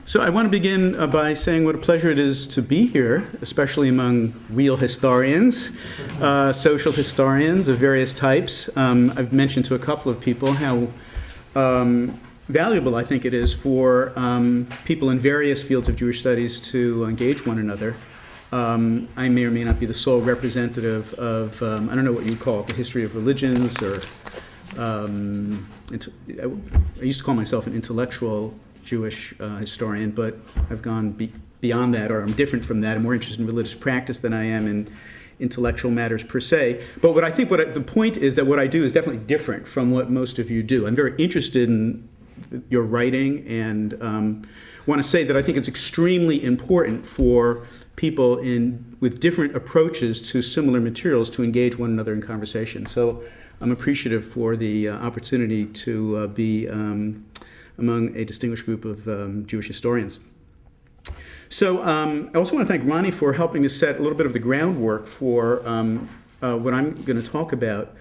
So I want to begin by saying what a pleasure it is to be here, especially among real historians, social historians of various types. I've mentioned to a couple of people how valuable I think it is for people in various fields of Jewish studies to engage one another. I may or may not be the sole representative of, I don't know what you'd call it, the history of religions, or I used to call myself an intellectual Jewish historian, but I've gone beyond that, or I'm different from that. I'm more interested in religious practice than I am in intellectual matters per se. But what I think, the point is that what I do is definitely different from what most of you do. I'm very interested in your writing, and want to say that I think it's extremely important for people with different approaches to similar materials to engage one another in conversation. So I'm appreciative for the opportunity to be among a distinguished group of Jewish historians. So I also want to thank Ronnie for helping to set a little bit of the groundwork for what I'm going to talk about.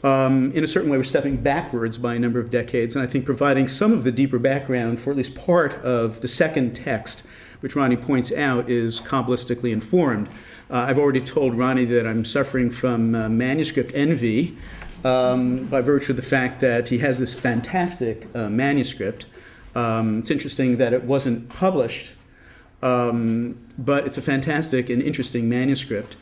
In a certain way, we're stepping backwards by a number of decades, and I think providing some of the deeper background for at least part of the second text, which Ronnie points out is Kabbalistically informed. I've already told Ronnie that I'm suffering from manuscript envy, by virtue of the fact that he has this fantastic manuscript. It's interesting that it wasn't published, but it's a fantastic and interesting manuscript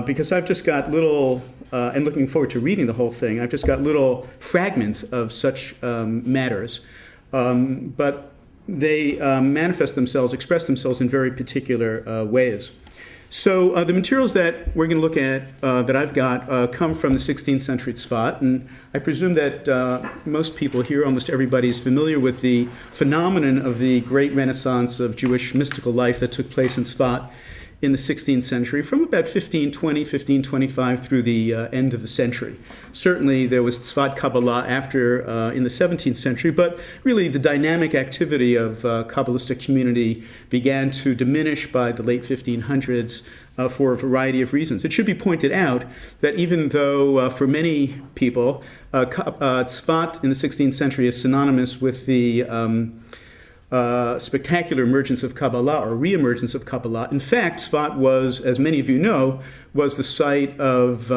because I've just got little, and looking forward to reading the whole thing, I've just got little fragments of such matters, but they manifest themselves, express themselves in very particular ways. So the materials that we're going to look at, that I've got, come from the 16th century Tzfat, and I presume that most people here, almost everybody, is familiar with the phenomenon of the great renaissance of Jewish mystical life that took place in Tzfat in the 16th century, from about 1520, 1525 through the end of the century. Certainly there was Tzfat Kabbalah after, in the 17th century, but really the dynamic activity of Kabbalistic community began to diminish by the late 1500s for a variety of reasons. It should be pointed out that even though for many people, Tzfat in the 16th century is synonymous with the spectacular emergence of Kabbalah or re-emergence of Kabbalah. In fact, Tzfat was, as many of you know, was the site of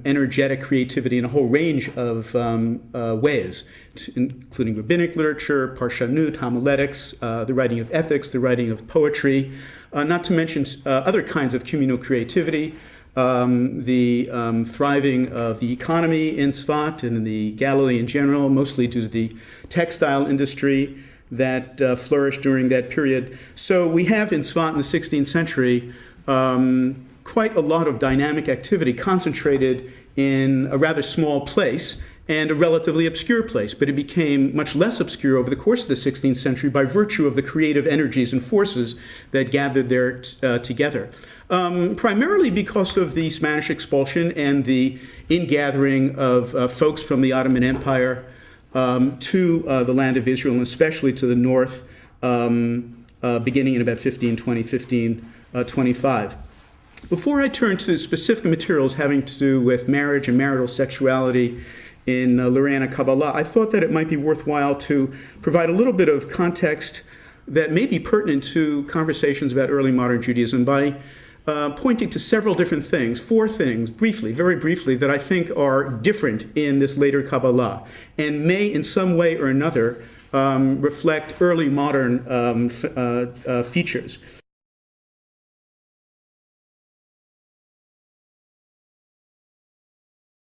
energetic creativity in a whole range of ways, including rabbinic literature, parshanut, homiletics, the writing of ethics, the writing of poetry, not to mention other kinds of communal creativity, the thriving of the economy in Tzfat and in the Galilee in general, mostly due to the textile industry that flourished during that period. So we have in Tzfat in the 16th century quite a lot of dynamic activity concentrated in a rather small place and a relatively obscure place, but it became much less obscure over the course of the 16th century by virtue of the creative energies and forces that gathered there together. Primarily because of the Spanish expulsion and the ingathering of folks from the Ottoman Empire to the land of Israel, and especially to the north, beginning in about 1520, 1525. Before I turn to specific materials having to do with marriage and marital sexuality in Lurianic Kabbalah, I thought that it might be worthwhile to provide a little bit of context that may be pertinent to conversations about early modern Judaism by pointing to several different things, 4 things, briefly, very briefly, that I think are different in this later Kabbalah and may in some way or another reflect early modern features.